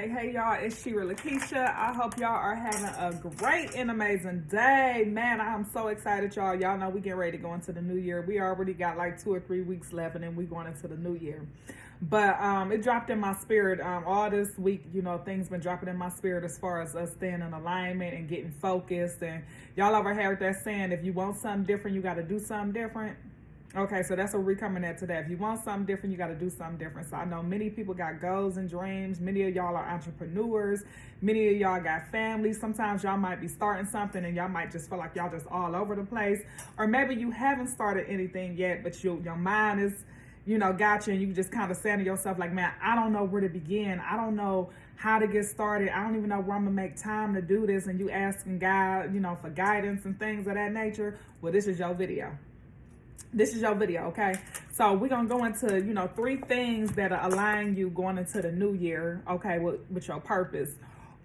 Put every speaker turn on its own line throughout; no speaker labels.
Hey, y'all, it's Shira Lakeisha. I hope y'all are having a great and amazing day. Man, I'm so excited, y'all. Y'all know we get ready to go into the new year. We already got like 2 or 3 weeks left, and then we going into the new year. But it dropped in my spirit all this week. You know, things been dropping in my spirit as far as us staying in alignment and getting focused. And y'all ever heard that saying, if you want something different, you got to do something different? Okay, so that's what we're coming at today. If you want something different, you got to do something different. So I know many people got goals and dreams. Many of y'all are entrepreneurs. Many of y'all got families. Sometimes y'all might be starting something and y'all might just feel like y'all just all over the place. Or maybe you haven't started anything yet, but your mind is, got you, and you just kind of saying to yourself like, man, I don't know where to begin. I don't know how to get started. I don't even know where I'm going to make time to do this. And you asking God, for guidance and things of that nature. Well, this is your video. This is your video, okay? So we're going to go into, 3 things that align you going into the new year, okay, with your purpose.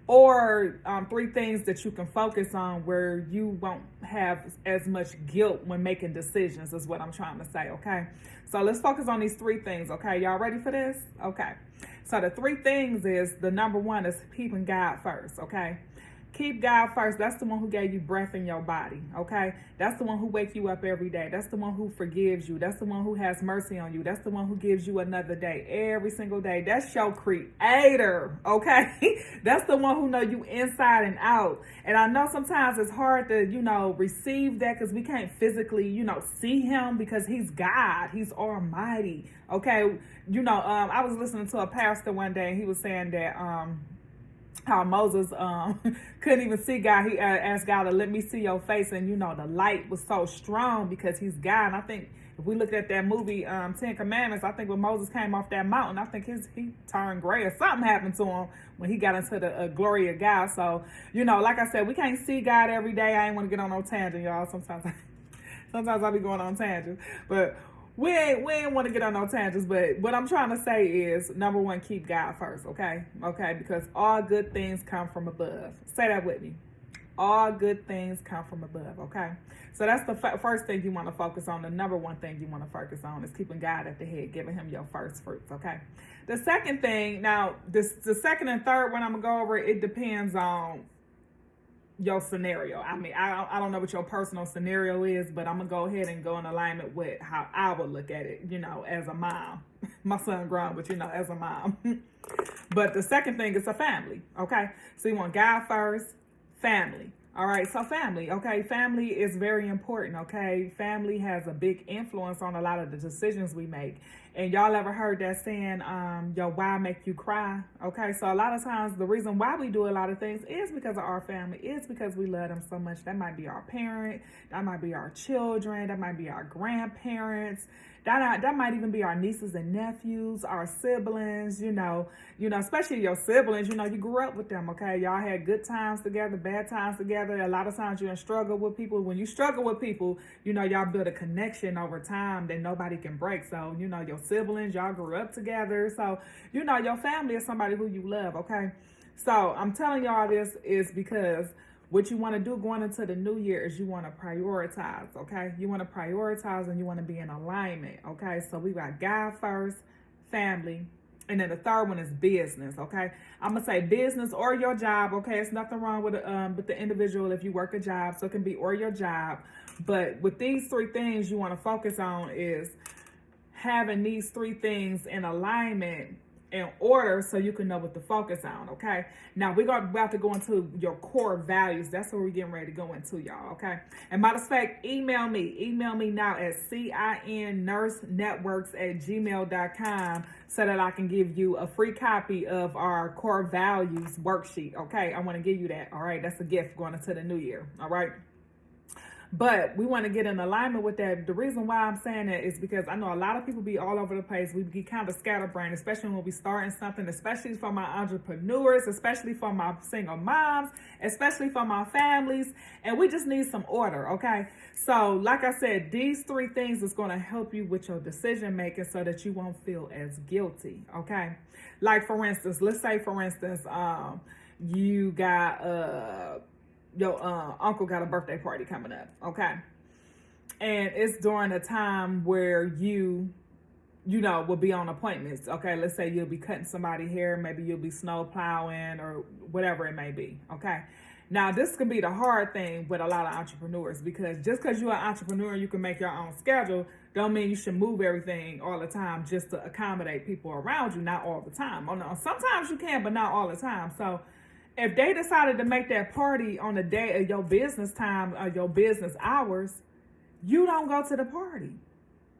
Or 3 things that you can focus on where you won't have as much guilt when making decisions is what I'm trying to say, okay? So let's focus on these 3 things, okay? Y'all ready for this? Okay. So the 3 things is, the number 1 is keeping God first, okay? Keep God first. That's the one who gave you breath in your body, okay? That's the one who wakes you up every day. That's the one who forgives you. That's the one who has mercy on you. That's the one who gives you another day every single day. That's your creator, okay? That's the one who knows you inside and out. And I know sometimes it's hard to, receive that because we can't physically, see him because he's God. He's almighty, okay? I was listening to a pastor one day and he was saying that, how Moses couldn't even see God. He asked God to let me see your face, and the light was so strong because he's God. And I think if we look at that movie 10 Commandments, I think when Moses came off that mountain, I think he turned gray or something happened to him when he got into the glory of God. So like I said, we can't see God every day. I ain't want to get on no tangent, y'all. Sometimes I be going on tangents, but we ain't want to get on no tangents, but what I'm trying to say is, number 1, keep God first, okay? Okay, because all good things come from above. Say that with me. All good things come from above, okay? So that's the first thing you want to focus on. The number 1 thing you want to focus on is keeping God at the head, giving him your first fruits, okay? The second thing, now, the second and third one I'm going to go over, it depends on your scenario. I mean, I don't know what your personal scenario is, but I'm gonna go ahead and go in alignment with how I would look at it, as a mom. My son grown, but as a mom. But the second thing is a family, okay? So you want God first, family. All right, so family, okay? Family is very important, okay? Family has a big influence on a lot of the decisions we make. And y'all ever heard that saying, your why make you cry? Okay, so a lot of times the reason why we do a lot of things is because of our family, is because we love them so much. That might be our parent, that might be our children, that might be our grandparents, that might even be our nieces and nephews, our siblings, especially your siblings, you grew up with them, okay? Y'all had good times together, bad times together. A lot of times you're gonna struggle with people. When you struggle with people, y'all build a connection over time that nobody can break. So, your siblings, y'all grew up together. So, your family is somebody who you love, okay? So I'm telling y'all this is because what you want to do going into the new year is you want to prioritize, okay? You want to prioritize and you want to be in alignment, okay? So we got God first, family, and then the third one is business, okay? I'm going to say business or your job, okay? It's nothing wrong with the individual if you work a job, so it can be or your job. But with these 3 things you want to focus on is having these 3 things in alignment in order so you can know what to focus on, okay? Now, we're about to go into your core values. That's what we're getting ready to go into, y'all, okay? And matter of fact, email me now at cinnursenetworks@gmail.com so that I can give you a free copy of our core values worksheet, okay? I want to give you that, all right? That's a gift going into the new year, all right? But we want to get in alignment with that. The reason why I'm saying that is because I know a lot of people be all over the place. We be kind of scatterbrained, especially when we starting something, especially for my entrepreneurs, especially for my single moms, especially for my families. And we just need some order, okay? So like I said, these 3 things is going to help you with your decision making so that you won't feel as guilty, okay? Like for instance, let's say for instance, you got your uncle got a birthday party coming up, okay? And it's during a time where you will be on appointments. Okay, let's say you'll be cutting somebody's hair, maybe you'll be snow plowing or whatever it may be. Okay, now this can be the hard thing with a lot of entrepreneurs, because just because you're an entrepreneur, you can make your own schedule, don't mean you should move everything all the time just to accommodate people around you. Not all the time. Oh no, sometimes you can, but not all the time. So if they decided to make that party on the day of your business time or your business hours, you don't go to the party.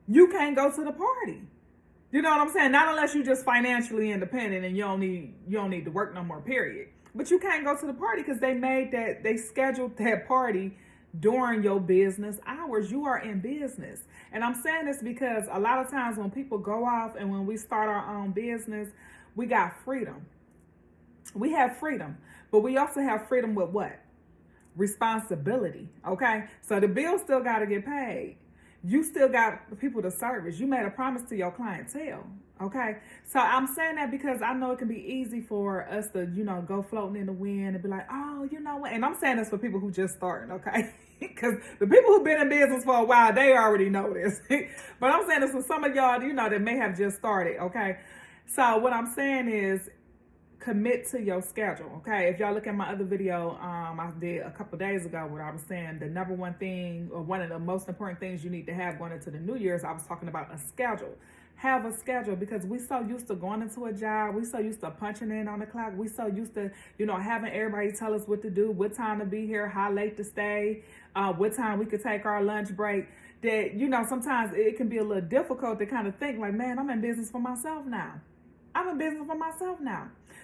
You can't go to the party. You know what I'm saying? Not unless you're just financially independent and you don't need to work no more, period. But you can't go to the party because they scheduled that party during your business hours. You are in business. And I'm saying this because a lot of times when people go off and when we start our own business, we got freedom. We have freedom, but we also have freedom with what? Responsibility, okay? So the bills still got to get paid. You still got people to service. You made a promise to your clientele, okay? So I'm saying that because I know it can be easy for us to, go floating in the wind and be like, oh, you know what? And I'm saying this for people who just starting, okay? Because the people who've been in business for a while, they already know this. But I'm saying this for some of y'all, that may have just started, okay? So what I'm saying is, commit to your schedule, okay? If y'all look at my other video I did a couple days ago where I was saying the number one thing, or one of the most important things you need to have going into the new year's, I was talking about a schedule. Have a schedule, because we so used to going into a job, we so used to punching in on the clock, we so used to, having everybody tell us what to do, what time to be here, how late to stay, what time we could take our lunch break, that, sometimes it can be a little difficult to kind of think like, man, I'm in business for myself now.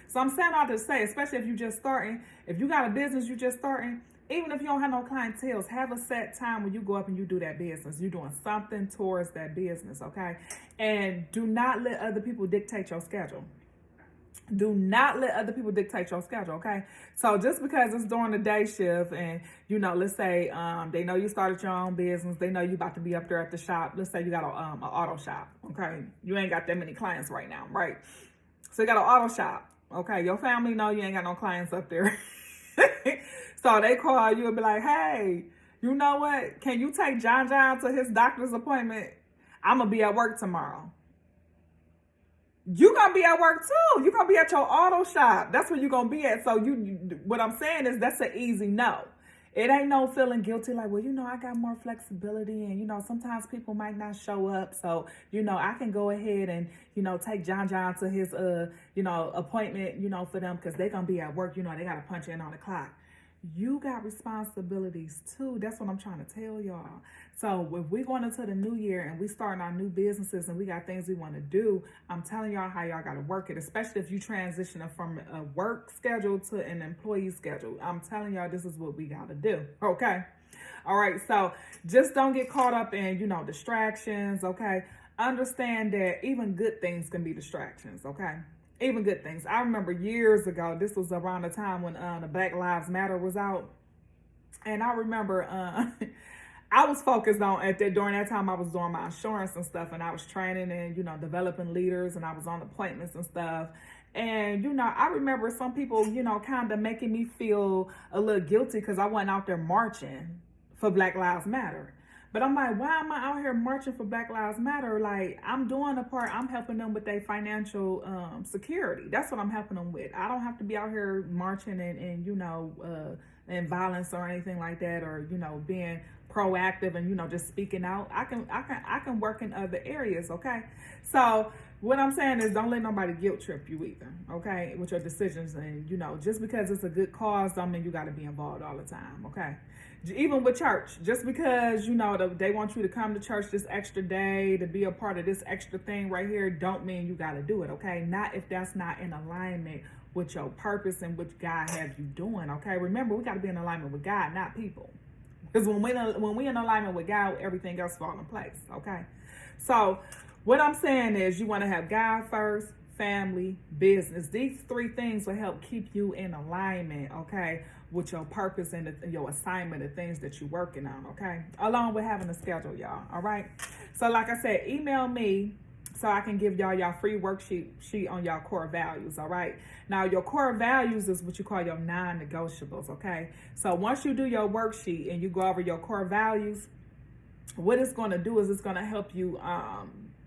So I'm saying all to say, especially if you're just starting, if you got a business, you just starting, even if you don't have no clientele, have a set time when you go up and you do that business. You're doing something towards that business, okay? And do not let other people dictate your schedule. Do not let other people dictate your schedule, okay? So just because it's during the day shift and, let's say they know you started your own business, they know you about to be up there at the shop. Let's say you got an auto shop, okay? You ain't got that many clients right now, right? So you got an auto shop, okay? Your family know you ain't got no clients up there. So they call you and be like, hey, you know what? Can you take John to his doctor's appointment? I'm going to be at work tomorrow. You gonna be at work too. You gonna be at your auto shop. That's where you gonna be at. So what I'm saying is that's an easy no. It ain't no feeling guilty like, well, I got more flexibility and, sometimes people might not show up. So, I can go ahead and, take John to his, appointment, for them because they're going to be at work. They got to punch in on the clock. You got responsibilities too. That's what I'm trying to tell y'all. So if we're going into the new year and we starting our new businesses and we got things we want to do, I'm telling y'all how y'all got to work it, especially if you transition from a work schedule to an employee schedule. I'm telling y'all, this is what we got to do. Okay. All right. So just don't get caught up in, distractions. Okay. Understand that even good things can be distractions. Okay. Even good things. I remember years ago, this was around the time when the Black Lives Matter was out. And I remember I was focused on during that time I was doing my insurance and stuff, and I was training and, developing leaders, and I was on appointments and stuff. And, I remember some people, kind of making me feel a little guilty because I wasn't out there marching for Black Lives Matter. But I'm like, why am I out here marching for Black Lives Matter? Like, I'm doing a part, I'm helping them with their financial security. That's what I'm helping them with. I don't have to be out here marching and and violence or anything like that, or, being proactive and, just speaking out. I can work in other areas, okay? So what I'm saying is don't let nobody guilt trip you either, okay, with your decisions. And, just because it's a good cause don't mean you got to be involved all the time, okay? Even with church, just because, they want you to come to church this extra day to be a part of this extra thing right here, don't mean you got to do it, okay? Not if that's not in alignment with your purpose and what God has you doing, okay? Remember, we got to be in alignment with God, not people. Because when we in alignment with God, everything else falls in place, okay? So what I'm saying is you want to have God first, family, business. These three things will help keep you in alignment, okay, with your purpose and your assignment, the things that you're working on, okay? Along with having a schedule, y'all, all right? So like I said, email me so I can give y'all free worksheet on y'all core values, all right? Now, your core values is what you call your non-negotiables, okay? So once you do your worksheet and you go over your core values, what it's going to do is it's going to help you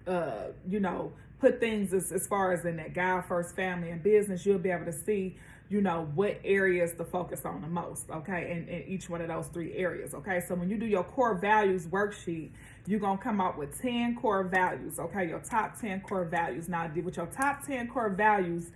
you know, put things as far as in that God first, family, and business, you'll be able to see, you know, what areas to focus on the most, okay, in each one of those 3 areas, okay? So when you do your core values worksheet, you're going to come up with 10 core values, okay, your top 10 core values. Now, with your top 10 core values,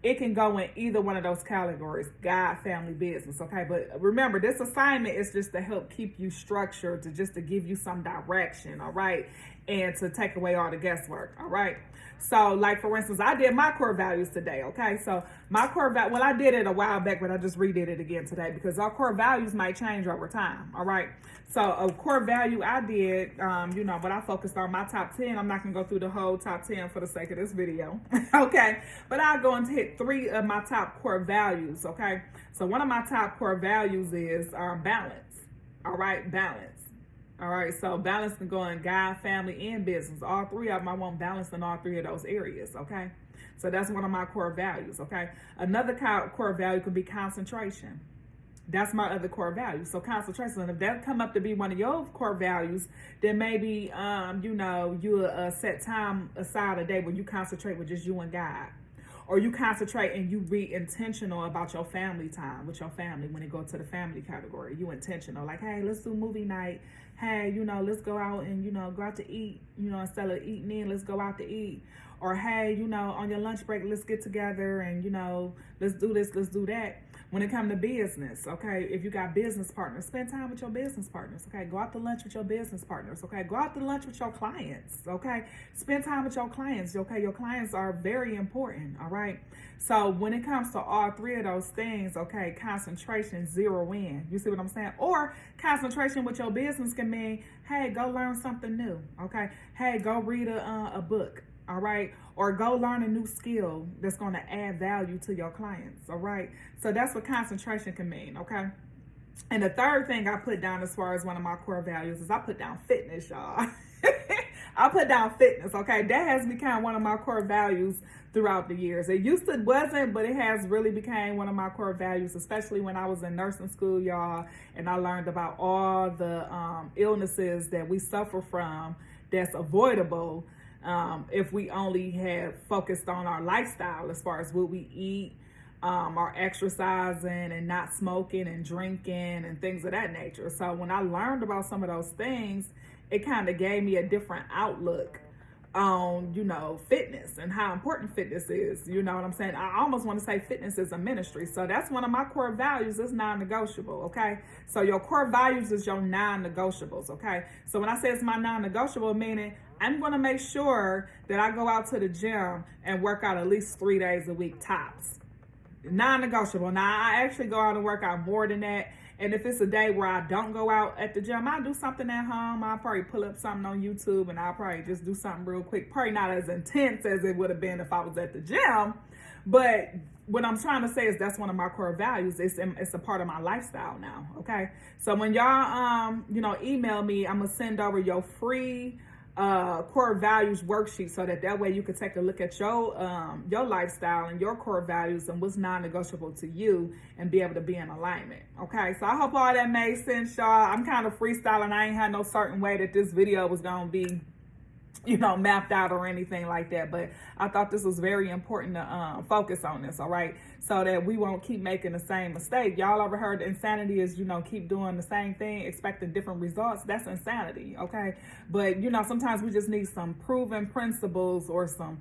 it can go in either one of those categories, God, family, business, okay? But remember, this assignment is just to help keep you structured, to give you some direction, all right? And to take away all the guesswork, all right? So, like, for instance, I did my core values today, okay? So, my core value, well, I did it a while back, but I just redid it again today because our core values might change over time, all right? So, a core value I did, you know, but I focused on my top 10. I'm not going to go through the whole top 10 for the sake of this video, okay? But I'll go and hit 3 of my top core values, okay? So, one of my top core values is balance, all right? Balance. All right, so balance can go in God, family, and business. All 3 of them, I want balance in all 3 of those areas, okay? So that's one of my core values, okay? Another core value could be concentration. That's my other core value. So concentration, and if that come up to be one of your core values, then maybe, you know, you set time aside a day where you concentrate with just you and God. Or you concentrate and you be intentional about your family time with your family when it go to the family category. You intentional, like, hey, let's do movie night. Hey, you know, let's go out and, you know, go out to eat. You know, instead of eating in, let's go out to eat. Or, hey, you know, on your lunch break, let's get together and, you know, let's do this, let's do that. When it comes to business, okay, if you got business partners, spend time with your business partners, okay? Go out to lunch with your business partners, okay? Go out to lunch with your clients, okay? Spend time with your clients, okay? Your clients are very important, all right? So when it comes to all 3 of those things, okay, concentration, zero in. You see what I'm saying? Or concentration with your business can mean, hey, go learn something new, okay? Hey, go read a book. All right, or go learn a new skill that's going to add value to your clients. All right, so that's what concentration can mean. Okay, and the third thing I put down as far as one of my core values is I put down fitness, y'all. I put down fitness. Okay, that has become one of my core values throughout the years. It used to wasn't, but it has really became one of my core values, especially when I was in nursing school, y'all, and I learned about all the illnesses that we suffer from that's avoidable. If we only had focused on our lifestyle as far as what we eat, our exercising and not smoking and drinking and things of that nature. So when I learned about some of those things, it kind of gave me a different outlook on, you know, fitness and how important fitness is. You know what I'm saying? I almost want to say fitness is a ministry. So that's one of my core values. It's non-negotiable, okay? So your core values is your non-negotiables, okay? So when I say it's my non-negotiable, meaning I'm going to make sure that I go out to the gym and work out at least 3 days a week tops. Non-negotiable. Now, I actually go out and work out more than that. And if it's a day where I don't go out at the gym, I'll do something at home. I'll probably pull up something on YouTube and I'll probably just do something real quick. Probably not as intense as it would have been if I was at the gym. But what I'm trying to say is that's one of my core values. It's a part of my lifestyle now, okay? So when y'all, you know, email me, I'm going to send over your free core values worksheet so that way you can take a look at your lifestyle and your core values and what's non-negotiable to you and be able to be in alignment. Okay, so I hope all that made sense, y'all. I'm kind of freestyling. I ain't had no certain way that this video was gonna be, you know, mapped out or anything like that, but I thought this was very important to focus on this, all right, so that we won't keep making the same mistake. Y'all ever heard insanity is, you know, keep doing the same thing, expecting different results? That's insanity, okay? But, you know, sometimes we just need some proven principles or some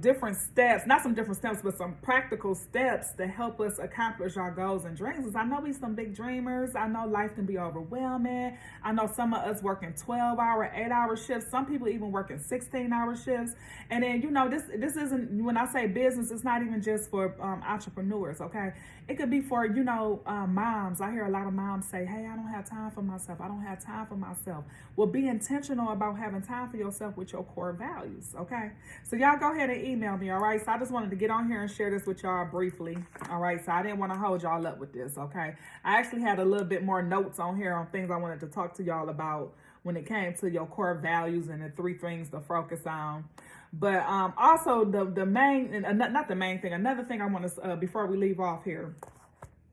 different steps, not some different steps, but some practical steps to help us accomplish our goals and dreams. Because I know we some big dreamers. I know life can be overwhelming. I know some of us working 12-hour, 8-hour shifts. Some people even working 16-hour shifts. And then, you know, this isn't, when I say business, it's not even just for entrepreneurs, okay? It could be for, you know, moms. I hear a lot of moms say, hey, I don't have time for myself. I don't have time for myself. Well, be intentional about having time for yourself with your core values, okay? So y'all go ahead and email me, all right? So I just wanted to get on here and share this with y'all briefly, all right? So I didn't want to hold y'all up with this, okay? I actually had a little bit more notes on here on things I wanted to talk to y'all about when it came to your core values and the 3 things to focus on. But also the main, not the main thing, another thing I want to, before we leave off here,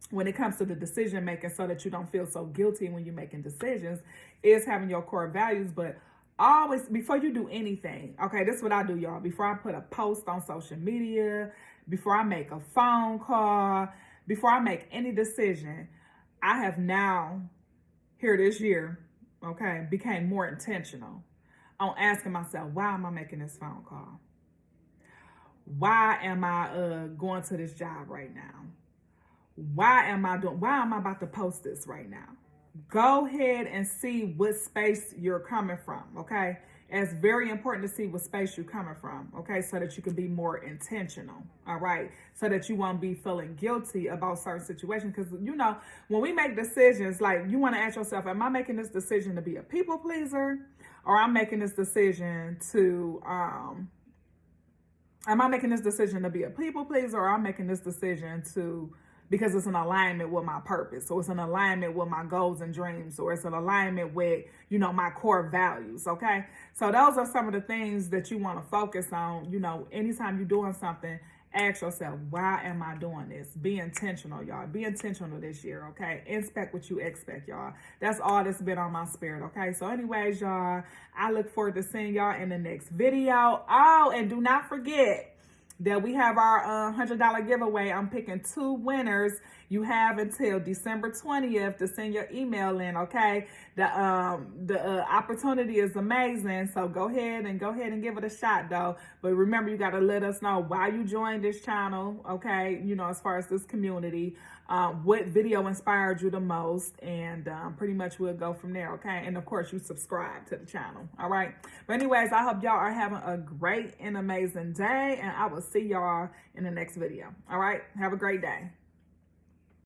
when it comes to the decision making so that you don't feel so guilty when you're making decisions, is having your core values. But always, before you do anything, okay, this is what I do, y'all. Before I put a post on social media, before I make a phone call, before I make any decision, I have now, here this year, okay, became more intentional on asking myself, why am I making this phone call? Why am I going to this job right now? Why am I about to post this right now? Go ahead and see what space you're coming from, okay? It's very important to see what space you're coming from, okay? So that you can be more intentional, all right? So that you won't be feeling guilty about certain situations. Because, you know, when we make decisions, like, you want to ask yourself, am I making this decision to be a people pleaser? Or I'm making this decision to, am I making this decision to be a people pleaser, or I'm making this decision to, because it's in alignment with my purpose, so it's in alignment with my goals and dreams, or it's in alignment with, you know, my core values, okay? So those are some of the things that you want to focus on. You know, anytime you're doing something, ask yourself, why am I doing this? Be intentional, y'all. Be intentional this year, okay? Inspect what you expect, y'all. That's all that's been on my spirit, okay? So anyways, y'all, I look forward to seeing y'all in the next video. Oh, and do not forget that we have our $100 giveaway. I'm picking 2 winners. You have until December 20th to send your email in, okay? The opportunity is amazing, so go ahead and give it a shot, though. But remember, you got to let us know why you joined this channel, okay? You know, as far as this community, what video inspired you the most, and pretty much we'll go from there, okay? And of course, you subscribe to the channel, all right? But anyways, I hope y'all are having a great and amazing day, and I will see y'all in the next video, all right? Have a great day.